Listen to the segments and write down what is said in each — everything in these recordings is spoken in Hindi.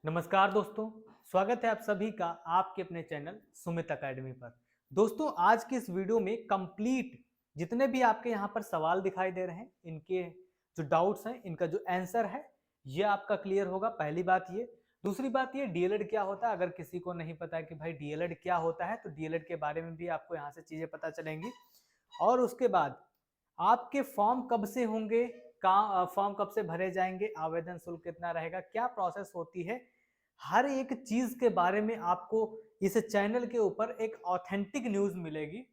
नमस्कार दोस्तों, स्वागत है आप सभी का आपके अपने चैनल सुमित एकेडमी पर। दोस्तों, आज की इस वीडियो में कंप्लीट जितने भी आपके यहाँ पर सवाल दिखाई दे रहे हैं, इनके जो डाउट्स हैं, इनका जो आंसर है, ये आपका क्लियर होगा। पहली बात ये। दूसरी बात ये, डीएलएड क्या होता है, अगर किसी को नहीं पता है कि भाई डीएलएड क्या होता है, तो डीएलएड के बारे में भी आपको यहाँ से चीजें पता चलेंगी। और उसके बाद आपके फॉर्म कब से होंगे, फॉर्म कब से भरे जाएंगे, आवेदन शुल्क कितना रहेगा, क्या प्रोसेस होती है, हर एक चीज के बारे में आपको इस चैनल के ऊपर एक ऑथेंटिक न्यूज मिलेगी।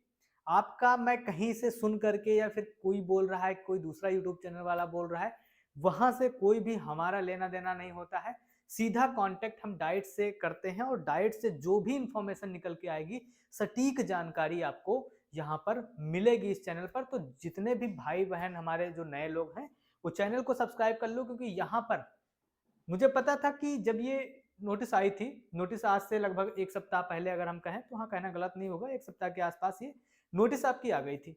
आपका मैं कहीं से सुन करके या फिर कोई बोल रहा है, कोई दूसरा यूट्यूब चैनल वाला बोल रहा है, वहां से कोई भी हमारा लेना देना नहीं होता है। सीधा कांटेक्ट हम डाइट से करते हैं और डाइट से जो भी इंफॉर्मेशन निकल के आएगी, सटीक जानकारी आपको यहाँ पर मिलेगी इस चैनल पर। तो जितने भी भाई बहन हमारे जो नए लोग हैं, वो चैनल को सब्सक्राइब कर लो, क्योंकि यहाँ पर मुझे पता था कि जब ये नोटिस आई थी, नोटिस आज से लगभग 1 सप्ताह पहले अगर हम कहें तो हाँ, कहना गलत नहीं होगा, 1 सप्ताह के आसपास ये नोटिस आपकी आ गई थी।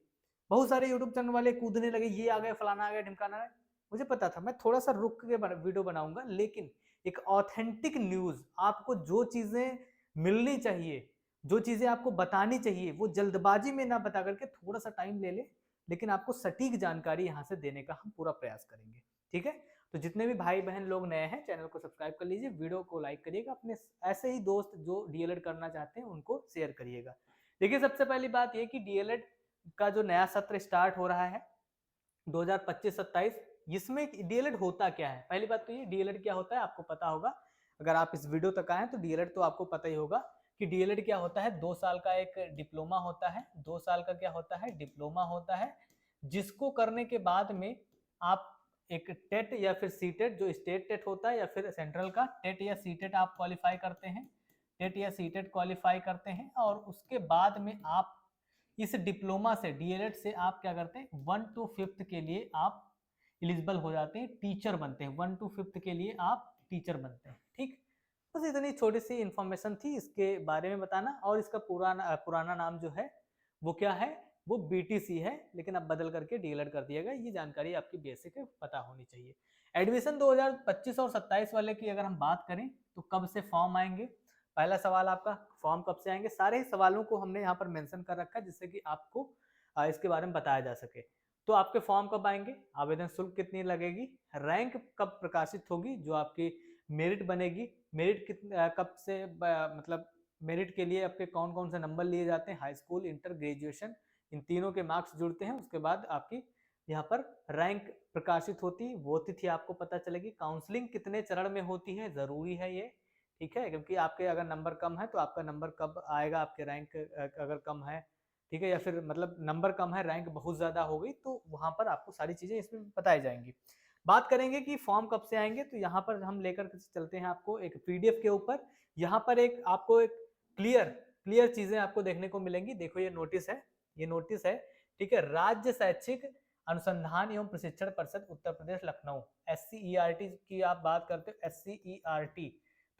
बहुत सारे यूट्यूब चैनल वाले कूदने लगे, ये आ गए, फलाना आ गया, ढिमकाना आ गया। मुझे पता था, मैं थोड़ा सा रुक के वीडियो बनाऊंगा, लेकिन एक ऑथेंटिक न्यूज, आपको जो चीजें मिलनी चाहिए, जो चीजें आपको बतानी चाहिए, वो जल्दबाजी में ना बता करके थोड़ा सा टाइम ले ले, लेकिन आपको सटीक जानकारी यहाँ से देने का हम पूरा प्रयास करेंगे। ठीक है, तो जितने भी भाई बहन लोग नए हैं, चैनल को सब्सक्राइब कर लीजिए, वीडियो को लाइक करिएगा, अपने ऐसे ही दोस्त जो डीएलएड करना चाहते हैं उनको शेयर करिएगा। देखिए, सबसे पहली बात ये कि डीएलएड का जो नया सत्र स्टार्ट हो रहा है 2025-27, इसमें डीएलएड होता क्या है। पहली बात तो ये, डीएलएड क्या होता है आपको पता होगा, अगर आप इस वीडियो तक आए तो डीएलएड तो आपको पता ही होगा कि डीएलएड क्या होता है। 2 साल का एक डिप्लोमा होता है, 2 साल का क्या होता है, डिप्लोमा होता है, जिसको करने के बाद में आप एक टेट या फिर सीटेट, जो स्टेट टेट होता है या फिर सेंट्रल का टेट या सीटेट आप क्वालिफाई करते हैं, टेट या सीटेट क्वालिफाई करते हैं, और उसके बाद में आप इस डिप्लोमा से, डीएलएड से आप क्या करते हैं, 1 to 5th के लिए आप एलिजिबल हो जाते हैं, टीचर बनते हैं। 1 to 5th के लिए आप टीचर बनते हैं। ठीक, बस इतनी छोटी सी इंफॉर्मेशन थी इसके बारे में बताना। और इसका पुराना नाम जो है वो क्या है, वो बीटीसी है, लेकिन अब बदल करके डीएलएड कर दिया गया। ये जानकारी आपकी बेसिक है, पता होनी चाहिए। एडमिशन 2025 और 27 वाले की अगर हम बात करें तो कब से फॉर्म आएंगे, पहला सवाल आपका, फॉर्म कब से आएंगे। सारे ही सवालों को हमने यहाँ पर मेंशन कर रखा है, जिससे कि आपको इसके बारे में बताया जा सके। तो आपके फॉर्म कब आएंगे, आवेदन शुल्क कितनी लगेगी, रैंक कब प्रकाशित होगी, जो आपकी मेरिट बनेगी, मेरिट कब से मतलब मेरिट के लिए आपके कौन कौन से नंबर लिए जाते हैं, हाई स्कूल, इंटर, ग्रेजुएशन, इन तीनों के मार्क्स जुड़ते हैं। उसके बाद आपकी यहाँ पर रैंक प्रकाशित होती है, वो तिथि आपको पता चलेगी। काउंसलिंग कितने चरण में होती है, जरूरी है ये, ठीक है, क्योंकि आपके अगर नंबर कम है तो आपका नंबर कब आएगा, आपके रैंक अगर कम है, ठीक है, या फिर मतलब नंबर कम है, रैंक बहुत ज्यादा हो गई, तो वहां पर आपको सारी चीजें इसमें बताई जाएंगी। बात करेंगे कि फॉर्म कब से आएंगे, तो यहाँ पर हम लेकर चलते हैं आपको एक पीडीएफ के ऊपर। यहाँ पर एक आपको एक क्लियर क्लियर चीजें आपको देखने को मिलेंगी। देखो, ये नोटिस है, ये नोटिस है, ठीक है, राज्य शैक्षिक अनुसंधान एवं प्रशिक्षण परिषद उत्तर प्रदेश लखनऊ, SCERT की आप बात करते हो, SCERT,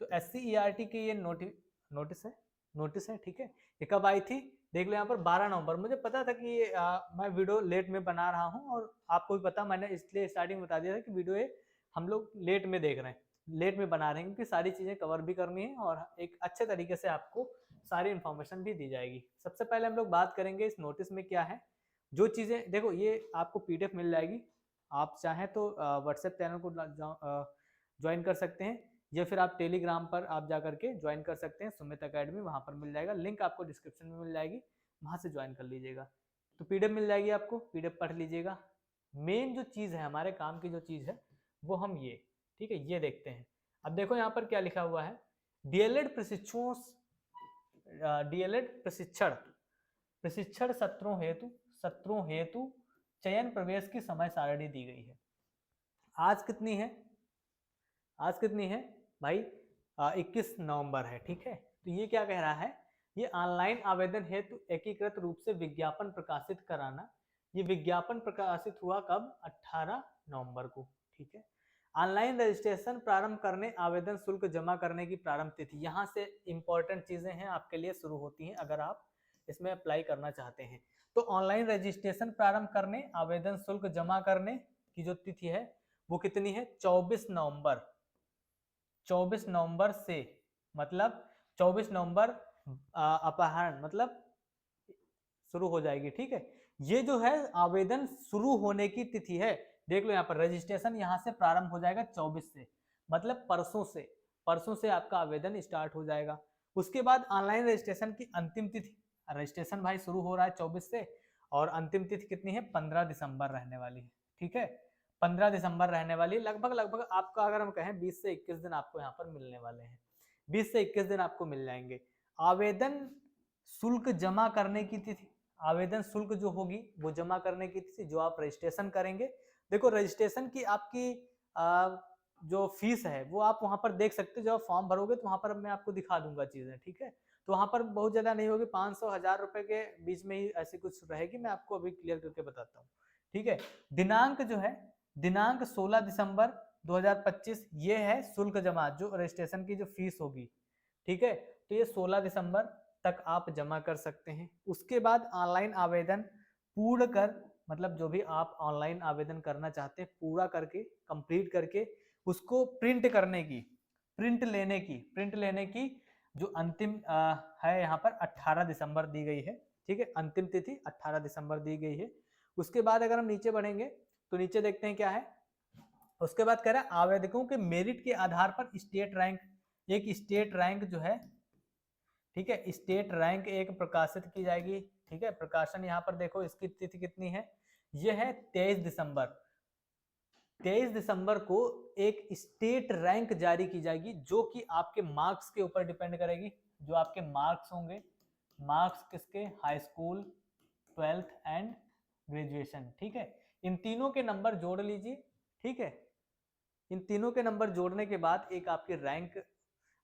तो SCERT की ये नोटिस है, नोटिस है, ठीक है। ये कब आई थी, देख लो यहाँ पर 12 नवंबर। मुझे पता था कि मैं वीडियो लेट में बना रहा हूँ, और आपको भी पता, मैंने इसलिए स्टार्टिंग में बता दिया था कि वीडियो ये हम लोग लेट में देख रहे हैं, लेट में बना रहे हैं, क्योंकि सारी चीजें कवर भी करनी है और एक अच्छे तरीके से आपको सारी इंफॉर्मेशन भी दी जाएगी। सबसे पहले हम लोग बात करेंगे इस नोटिस में क्या है। जो चीजें देखो, ये आपको पीडीएफ मिल जाएगी, आप चाहें तो व्हाट्सएप चैनल को ज्वाइन कर सकते हैं, या फिर आप टेलीग्राम पर आप जा करके ज्वाइन कर सकते हैं, सुमित एकेडमी, वहां पर मिल जाएगा, लिंक आपको डिस्क्रिप्शन में मिल जाएगी, वहां से ज्वाइन कर लीजिएगा। तो पीडीएफ मिल जाएगी आपको, पीडीएफ पढ़ लीजिएगा। मेन जो चीज है, हमारे काम की जो चीज है, वो हम ये, ठीक है, ये देखते हैं। अब देखो यहाँ पर क्या लिखा हुआ है, डीएलएड प्रशिक्षुओं, डीएलएड प्रशिक्षण प्रशिक्षण सत्रों हेतु चयन प्रवेश की समय सारणी दी गई है। आज कितनी है, आज कितनी है भाई, 21 नवंबर है, ठीक है। तो ये क्या कह रहा है, ये ऑनलाइन आवेदन हेतु एकीकृत रूप से विज्ञापन प्रकाशित कराना। ये विज्ञापन प्रकाशित हुआ कब, 18 नवंबर को, ठीक है। ऑनलाइन रजिस्ट्रेशन प्रारंभ करने, आवेदन शुल्क जमा करने की प्रारंभ तिथि, यहाँ से इंपॉर्टेंट चीजें हैं आपके लिए शुरू होती हैं अगर आप इसमें अप्लाई करना चाहते हैं। तो ऑनलाइन रजिस्ट्रेशन प्रारंभ करने, आवेदन शुल्क जमा करने की जो तिथि है वो कितनी है, 24 नवंबर, 24 नवंबर से, मतलब 24 नवंबर अपहरण मतलब शुरू हो जाएगी। ठीक है, ये जो है आवेदन शुरू होने की तिथि है। देख लो यहाँ पर रजिस्ट्रेशन यहाँ से प्रारंभ हो जाएगा 24 से, मतलब परसों से आपका आवेदन स्टार्ट हो जाएगा। उसके बाद ऑनलाइन रजिस्ट्रेशन की अंतिम तिथि, रजिस्ट्रेशन भाई शुरू हो रहा है 24 से और अंतिम तिथि कितनी है, 15 दिसंबर रहने वाली है। ठीक है, 15 दिसंबर रहने वाली, लगभग आपका अगर हम कहें 20 से 21 दिन आपको यहाँ पर मिलने वाले हैं, 20 से 21 दिन आपको मिल जाएंगे। आवेदन शुल्क जमा करने की तिथि, आवेदन शुल्क जो होगी वो जमा करने की तिथि, जो आप रजिस्ट्रेशन करेंगे। देखो रजिस्ट्रेशन की आपकी जो फीस है वो आप वहां पर देख सकते हो, जब आप फॉर्म भरोगे तो वहां पर मैं आपको दिखा दूंगा चीजें। ठीक है, तो वहां पर बहुत ज्यादा नहीं होगी, 500-1000 रुपए के बीच में ही ऐसी कुछ रहेगी, मैं आपको अभी क्लियर करके बताता हूँ। ठीक है, दिनांक जो है, दिनांक 16 दिसंबर 2025 ये है शुल्क जमा, जो रजिस्ट्रेशन की जो फीस होगी। ठीक है, तो ये 16 दिसंबर तक आप जमा कर सकते हैं। उसके बाद ऑनलाइन आवेदन पूर्ण कर, मतलब जो भी आप ऑनलाइन आवेदन करना चाहते हैं पूरा करके, कंप्लीट करके उसको प्रिंट करने की, प्रिंट लेने की जो अंतिम है यहाँ पर 18 दिसंबर दी गई है। ठीक है, अंतिम तिथि 18 दिसंबर दी गई है। उसके बाद अगर हम नीचे बढ़ेंगे तो नीचे देखते हैं क्या है। उसके बाद कह रहा है आवेदकों के मेरिट के आधार पर स्टेट रैंक, एक स्टेट रैंक जो है, ठीक है, स्टेट रैंक एक प्रकाशित की जाएगी। ठीक है, प्रकाशन यहाँ पर देखो इसकी तिथि कितनी है, ये है 23 दिसंबर। 23 दिसंबर को एक स्टेट रैंक जारी की जाएगी, जो कि आपके मार्क्स के ऊपर डिपेंड करेगी। जो आपके मार्क्स होंगे, मार्क्स किसके, high school, 12th and graduation. ठीक है, इन तीनों के नंबर जोड़ लीजिए। ठीक है, इन तीनों के नंबर जोड़ने के बाद एक आपकी रैंक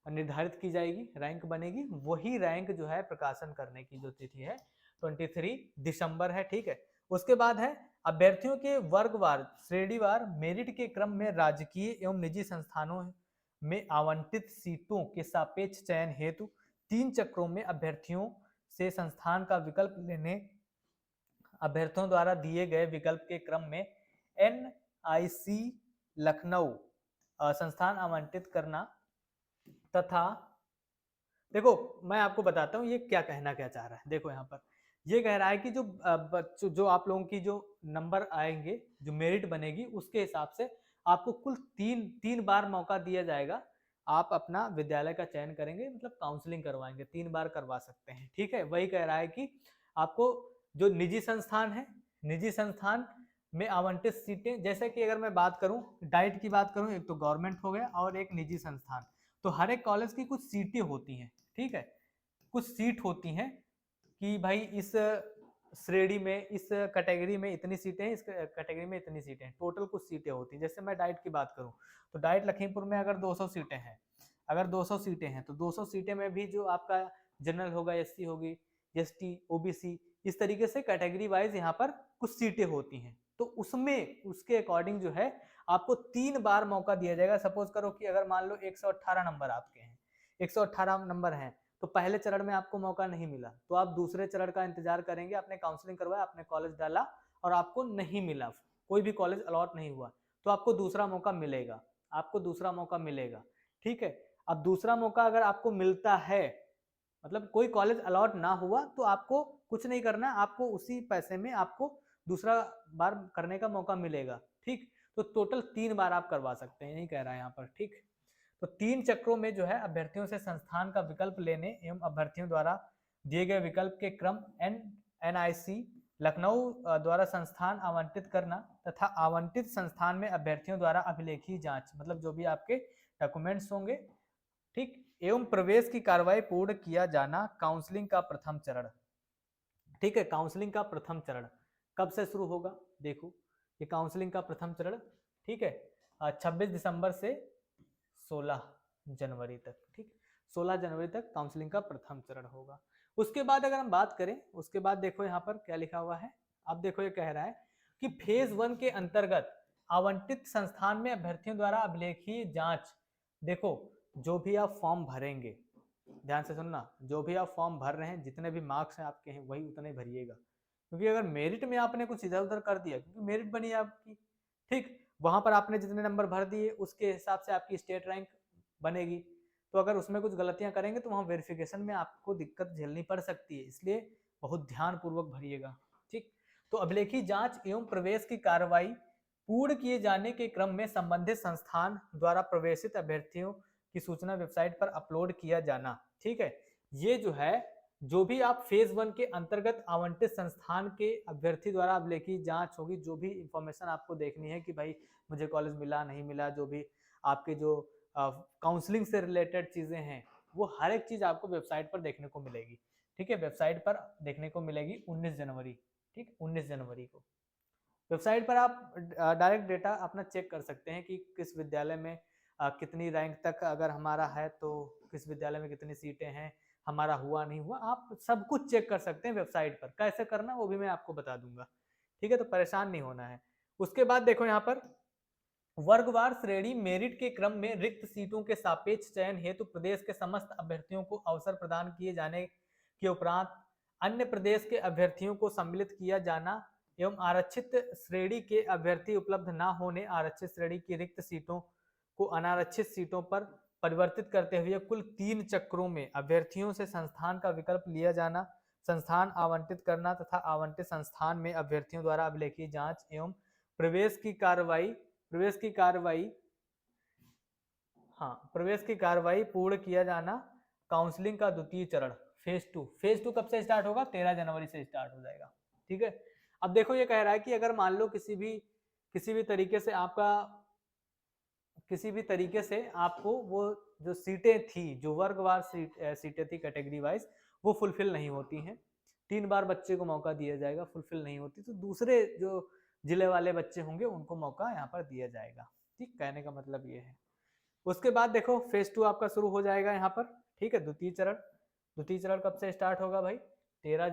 निर्धारित की जाएगी, रैंक बनेगी। वही रैंक जो है प्रकाशन करने की जो तिथि है 23 दिसंबर है। ठीक है, उसके बाद है अभ्यर्थियों के वर्गवार श्रेणीवार मेरिट के क्रम में राजकीय एवं निजी संस्थानों में आवंटित सीटों के सापेक्ष चयन हेतु 3 चक्रों में अभ्यर्थियों से संस्थान का विकल्प लेने, अभ्यर्थियों द्वारा दिए गए विकल्प के क्रम में NIC लखनऊ संस्थान आवंटित करना तथा, देखो मैं आपको बताता हूँ ये क्या कहना क्या चाह रहा है। देखो यहाँ पर ये कह रहा है कि जो आप लोगों की जो नंबर आएंगे, जो मेरिट बनेगी उसके हिसाब से आपको कुल तीन बार मौका दिया जाएगा। आप अपना विद्यालय का चयन करेंगे, मतलब काउंसलिंग करवाएंगे, 3 बार करवा सकते हैं। ठीक है, वही कह रहा है कि आपको जो निजी संस्थान है, निजी संस्थान में आवंटित सीटें, जैसे कि अगर मैं बात करूं डाइट की बात करूं, एक तो गवर्नमेंट हो गया और एक निजी संस्थान, तो हर एक कॉलेज की कुछ सीटें होती हैं। ठीक है, कुछ सीट होती हैं कि भाई इस श्रेणी में, इस कैटेगरी में इतनी सीटें हैं, इस कैटेगरी में इतनी सीटें हैं, टोटल कुछ सीटें होती हैं। जैसे मैं डाइट की बात करूं तो डाइट लखीमपुर में अगर 200 सीटें हैं, अगर 200 सीटें हैं तो 200 सीटें में भी जो आपका जनरल होगा, SC होगी, ST, OBC, इस तरीके से कैटेगरी वाइज यहाँ पर कुछ सीटें होती हैं। तो उसमें उसके अकॉर्डिंग जो है आपको 3 बार मौका दिया जाएगा। सपोज करो कि अगर मान लो 118 नंबर आपके हैं, 118 नंबर हैं, तो पहले चरण में आपको मौका नहीं मिला तो आप दूसरे चरण का इंतजार करेंगे, आपने काउंसलिंग करवाया, आपने कॉलेज डाला और आपको नहीं मिला, कोई भी कॉलेज अलॉट नहीं हुआ, तो आपको दूसरा मौका मिलेगा, आपको दूसरा मौका मिलेगा। ठीक है, अब दूसरा मौका अगर आपको मिलता है, मतलब कोई कॉलेज अलॉट ना हुआ, तो आपको कुछ नहीं करना, आपको उसी पैसे में आपको दूसरा बार करने का मौका मिलेगा। ठीक, तो टोटल 3 बार आप करवा सकते हैं, यही कह रहा है यहाँ पर। ठीक, तो 3 चक्रों में जो है अभ्यर्थियों से संस्थान का विकल्प लेने एवं अभ्यर्थियों द्वारा दिए गए विकल्प के क्रम NIC लखनऊ द्वारा संस्थान आवंटित करना तथा आवंटित संस्थान में अभ्यर्थियों द्वारा अभिलेखीय जांच, मतलब जो भी आपके डॉक्यूमेंट्स होंगे, ठीक, एवं प्रवेश की कार्रवाई पूर्ण किया जाना, काउंसलिंग का प्रथम चरण। ठीक है, काउंसलिंग का प्रथम चरण कब से शुरू होगा, देखो ये काउंसलिंग का प्रथम चरण, ठीक है, 26 दिसंबर से 16 जनवरी तक। ठीक, 16 जनवरी तक काउंसलिंग का प्रथम चरण होगा। उसके बाद अगर हम बात करें, उसके बाद देखो यहाँ पर क्या लिखा हुआ है। अब देखो ये कह रहा है कि फेज 1 के अंतर्गत आवंटित संस्थान में अभ्यर्थियों द्वारा अभिलेखीय जांच। देखो जो भी आप फॉर्म भरेंगे, ध्यान से सुनना, जो भी आप फॉर्म भर रहे हैं, जितने भी मार्क्स हैं आपके हैं वही उतने भरिएगा, क्योंकि अगर मेरिट में आपने कुछ इधर उधर कर दिया, क्योंकि मेरिट बनी है आपकी, ठीक, वहां पर आपने जितने नंबर भर दिए उसके हिसाब से आपकी स्टेट रैंक बनेगी। तो अगर उसमें कुछ गलतियां करेंगे तो वहाँ वेरिफिकेशन में आपको दिक्कत झेलनी पड़ सकती है, इसलिए बहुत ध्यान पूर्वक भरिएगा। ठीक, तो अभिलेखी जांच एवं प्रवेश की कार्रवाई पूर्ण किए जाने के क्रम में संबंधित संस्थान द्वारा प्रवेशित अभ्यर्थियों की सूचना वेबसाइट पर अपलोड किया जाना। ठीक है, ये जो है, जो भी आप फेज 1 के अंतर्गत आवंटित संस्थान के अभ्यर्थी द्वारा अभिलेखी जांच होगी, जो भी इंफॉर्मेशन आपको देखनी है कि भाई मुझे कॉलेज मिला नहीं मिला, जो भी आपके जो काउंसलिंग से रिलेटेड चीजें हैं, वो हर एक चीज आपको वेबसाइट पर देखने को मिलेगी। ठीक है, वेबसाइट पर देखने को मिलेगी 19 जनवरी। ठीक, 19 जनवरी को वेबसाइट पर आप डायरेक्ट डेटा अपना चेक कर सकते हैं कि किस विद्यालय में कितनी रैंक तक अगर हमारा है, तो किस विद्यालय में कितनी सीटें हैं, हमारा हुआ नहीं हुआ, आप सब कुछ चेक कर सकते हैं वेबसाइट पर। कैसे करना वो भी मैं आपको बता दूंगा। ठीक है, तो परेशान नहीं होना है। उसके बाद देखो यहाँ पर वर्गवार श्रेणी मेरिट के क्रम में रिक्त सीटों के सापेक्ष चयन हेतु प्रदेश के समस्त अभ्यर्थियों को अवसर प्रदान किए जाने के उपरांत अन्य प्रदेश के अभ्यर्थियों को सम्मिलित किया जाना एवं आरक्षित श्रेणी के अभ्यर्थी उपलब्ध न होने आरक्षित श्रेणी की रिक्त सीटों को अनारक्षित सीटों पर परिवर्तित करते हुए कुल 3 चक्रों में अभ्यर्थियों से संस्थान का विकल्प लिया जाना, संस्थान आवंटित करना तथा आवंटित संस्थान में अभ्यर्थियों द्वारा अभिलेखी जांच एवं प्रवेश की कार्रवाई प्रवेश की कार्रवाई पूर्ण किया जाना। काउंसलिंग का द्वितीय चरण फेज 2 कब से स्टार्ट होगा? 13 जनवरी से स्टार्ट हो जाएगा। ठीक है, अब देखो ये कह रहा है कि अगर मान लो किसी भी तरीके से आपको वो जो सीटें थी, जो वर्गवार सीटें थी कैटेगरी वाइज, वो फुलफिल नहीं होती हैं, 3 बार बच्चे को मौका दिया जाएगा, फुलफिल नहीं होती तो दूसरे जो जिले वाले बच्चे होंगे उनको मौका यहाँ पर दिया जाएगा। ठीक, कहने का मतलब ये है। उसके बाद देखो फेज 2 आपका शुरू हो जाएगा यहाँ पर। ठीक है, द्वितीय चरण कब से स्टार्ट होगा भाई? 23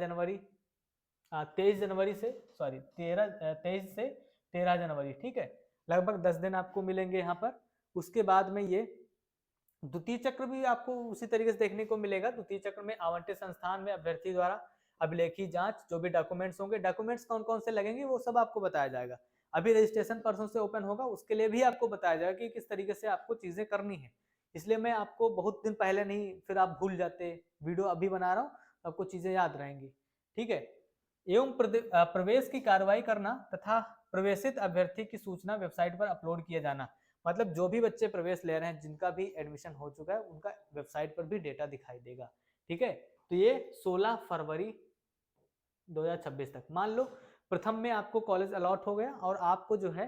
जनवरी से 23 से 13 जनवरी। ठीक है, लगभग 10 दिन आपको मिलेंगे यहाँ पर। उसके बाद में ये द्वितीय चक्र भी आपको उसी तरीके से देखने को मिलेगा। द्वितीय चक्र में आवंटित संस्थान में अभ्यर्थी द्वारा अभिलेखी जांच, जो भी डॉक्यूमेंट्स होंगे, डॉक्यूमेंट्स कौन कौन से लगेंगे वो सब आपको बताया जाएगा। अभी रजिस्ट्रेशन परसों से ओपन होगा, उसके लिए भी आपको बताया जाएगा कि किस तरीके से आपको चीजें करनी है। इसलिए मैं आपको बहुत दिन पहले नहीं, फिर आप भूल जाते, वीडियो अभी बना रहा हूँ, आपको चीजें याद रहेंगी। ठीक है, एवं प्रवेश की कार्रवाई करना तथा प्रवेशित अभ्यर्थी की सूचना वेबसाइट पर अपलोड किया जाना। मतलब जो भी बच्चे प्रवेश ले रहे हैं, जिनका भी एडमिशन हो चुका है, उनका वेबसाइट पर भी डेटा दिखाई देगा। ठीक है, तो ये 16 फरवरी 2026 तक। मान लो प्रथम में आपको कॉलेज अलॉट हो गया और आपको जो है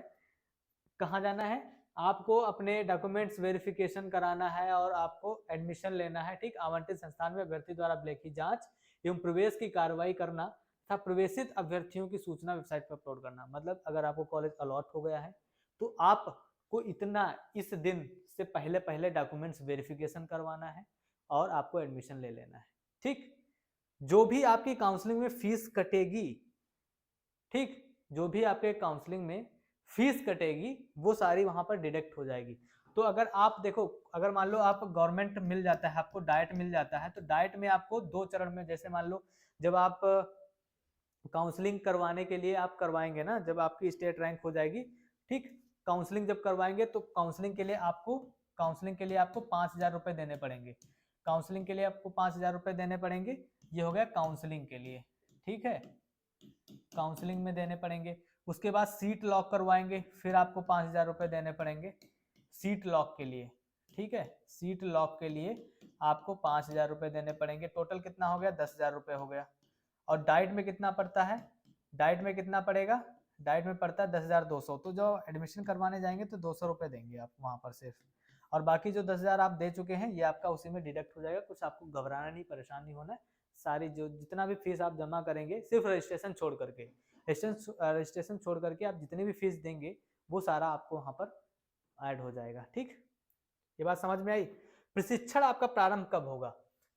कहाँ जाना है, आपको अपने डॉक्यूमेंट्स वेरिफिकेशन कराना है और आपको एडमिशन लेना है। ठीक, आवंटित संस्थान में अभ्यर्थी द्वारा अभिलेखी जांच एवं प्रवेश की कार्रवाई करना तथा प्रवेशित अभ्यर्थियों की सूचना वेबसाइट पर अपलोड करना। मतलब अगर आपको कॉलेज अलॉट हो गया है तो आपको इस दिन से पहले डॉक्यूमेंट्स वेरिफिकेशन करवाना है और आपको एडमिशन ले लेना है। ठीक, जो भी आपकी काउंसलिंग में फीस कटेगी, ठीक, जो भी आपके काउंसलिंग में फीस कटेगी वो सारी वहां पर डिडक्ट हो जाएगी। तो अगर आप देखो, अगर मान लो आप गवर्नमेंट मिल जाता है, आपको डाइट मिल जाता है, तो डाइट में आपको 2 चरण में, जैसे मान लो जब आप काउंसलिंग करवाने के लिए आप करवाएंगे ना, जब आपकी स्टेट रैंक हो जाएगी, ठीक, काउंसलिंग जब करवाएंगे तो काउंसलिंग के लिए आपको 5,000 रुपए देने पड़ेंगे। काउंसलिंग के लिए आपको 5,000 रुपए देने पड़ेंगे। ये हो गया काउंसलिंग के लिए। ठीक है, काउंसलिंग में देने पड़ेंगे। उसके बाद सीट लॉक करवाएंगे, फिर आपको 5,000 रुपए देने पड़ेंगे सीट लॉक के लिए। ठीक है, सीट लॉक के लिए आपको 5,000 रुपए देने पड़ेंगे। टोटल कितना हो गया? 10,000 रुपए हो गया। और डाइट में कितना पड़ता है? डाइट में कितना पड़ेगा? डाइट में पड़ता है 10,200। तो जो एडमिशन करवाने जाएंगे तो 200 रुपए देंगे आप वहां पर सिर्फ, और बाकी जो 10,000 आप दे चुके हैं ये आपका उसी में डिडक्ट हो जाएगा। कुछ आपको घबराना नहीं, परेशान नहीं होना है। सारी जो जितना भी फीस आप जमा करेंगे, सिर्फ रजिस्ट्रेशन छोड़ करके, रजिस्ट्रेशन छोड़ करके आप जितनी भी फीस देंगे वो सारा आपको वहां पर ऐड हो जाएगा। ठीक, ये बात समझ में आई? प्रशिक्षण आपका प्रारंभ कब होगा?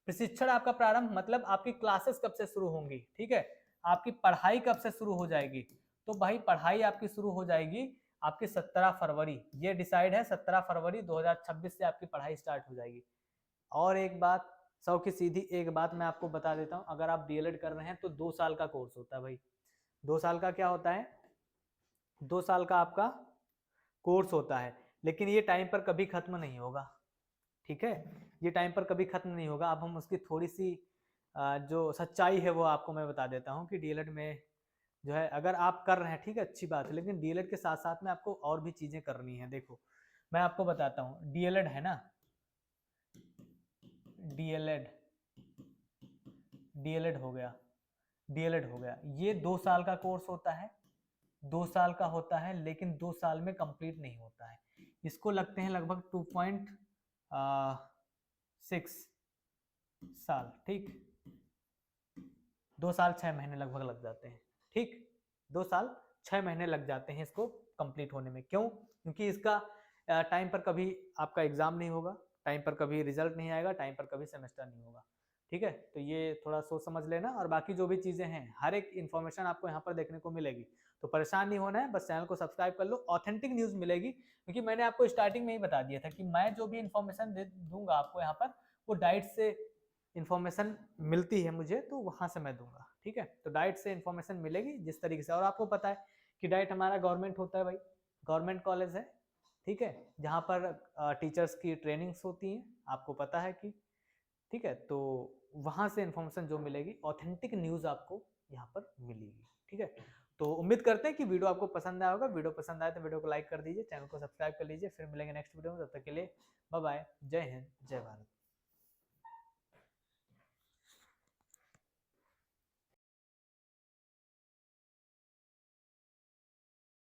प्रशिक्षण आपका प्रारंभ मतलब आपकी क्लासेस कब से शुरू होंगी। ठीक है, आपकी पढ़ाई कब से शुरू हो जाएगी? तो भाई पढ़ाई आपकी शुरू हो जाएगी आपकी 17 फरवरी, ये डिसाइड है, 17 फरवरी 2026 से आपकी पढ़ाई स्टार्ट हो जाएगी। और एक बात, 100 की सीधी एक बात मैं आपको बता देता हूँ, अगर आप डीएलएड कर रहे हैं तो 2 साल का कोर्स होता है भाई। 2 साल का क्या होता है? 2 साल का आपका कोर्स होता है, लेकिन ये टाइम पर कभी खत्म नहीं होगा। ठीक है, ये टाइम पर कभी खत्म नहीं होगा। अब हम उसकी थोड़ी सी जो सच्चाई है वो आपको मैं बता देता हूँ कि डीएलएड में जो है अगर आप कर रहे हैं, ठीक है, अच्छी बात है, लेकिन डीएलएड के साथ साथ में आपको और भी चीजें करनी है। देखो मैं आपको बताता हूँ, डीएलएड है ना, डीएलएड डीएलएड हो गया, डीएलएड हो गया, ये 2 साल का कोर्स होता है, 2 साल का होता है, लेकिन 2 साल में कंप्लीट नहीं होता है। इसको लगते हैं लगभग 2.6 साल, ठीक, 2 साल 6 महीने लगभग लग जाते हैं, ठीक, 2 साल 6 महीने लग जाते हैं इसको कंप्लीट होने में। क्यों? क्योंकि इसका टाइम पर कभी आपका एग्जाम नहीं होगा, टाइम पर कभी रिजल्ट नहीं आएगा, टाइम पर कभी सेमेस्टर नहीं होगा, ठीक है। तो ये थोड़ा सोच समझ लेना, और बाकी जो भी चीजें हैं हर एक इन्फॉर्मेशन आपको यहाँ पर देखने को मिलेगी, तो परेशान नहीं होना है, बस चैनल को सब्सक्राइब कर लो, ऑथेंटिक न्यूज मिलेगी। क्योंकि मैंने आपको स्टार्टिंग में ही बता दिया था कि मैं जो भी इन्फॉर्मेशन दूंगा आपको यहाँ पर, वो डाइट से इन्फॉर्मेशन मिलती है मुझे, तो वहां से मैं दूंगा, ठीक है। तो डाइट से इन्फॉर्मेशन मिलेगी जिस तरीके से, और आपको पता है कि डाइट हमारा गवर्नमेंट होता है भाई, गवर्नमेंट कॉलेज है, ठीक है, जहाँ पर टीचर्स की ट्रेनिंग्स होती हैं, आपको पता है कि, ठीक है, तो वहां से इन्फॉर्मेशन जो मिलेगी, ऑथेंटिक न्यूज आपको यहाँ पर मिलेगी, ठीक है। तो उम्मीद करते हैं कि वीडियो आपको पसंद आया होगा। वीडियो पसंद आए तो वीडियो को लाइक कर दीजिए, चैनल को सब्सक्राइब कर लीजिए। फिर मिलेंगे नेक्स्ट वीडियो में, तब तक के लिए बाय बाय, जय हिंद, जय भारत।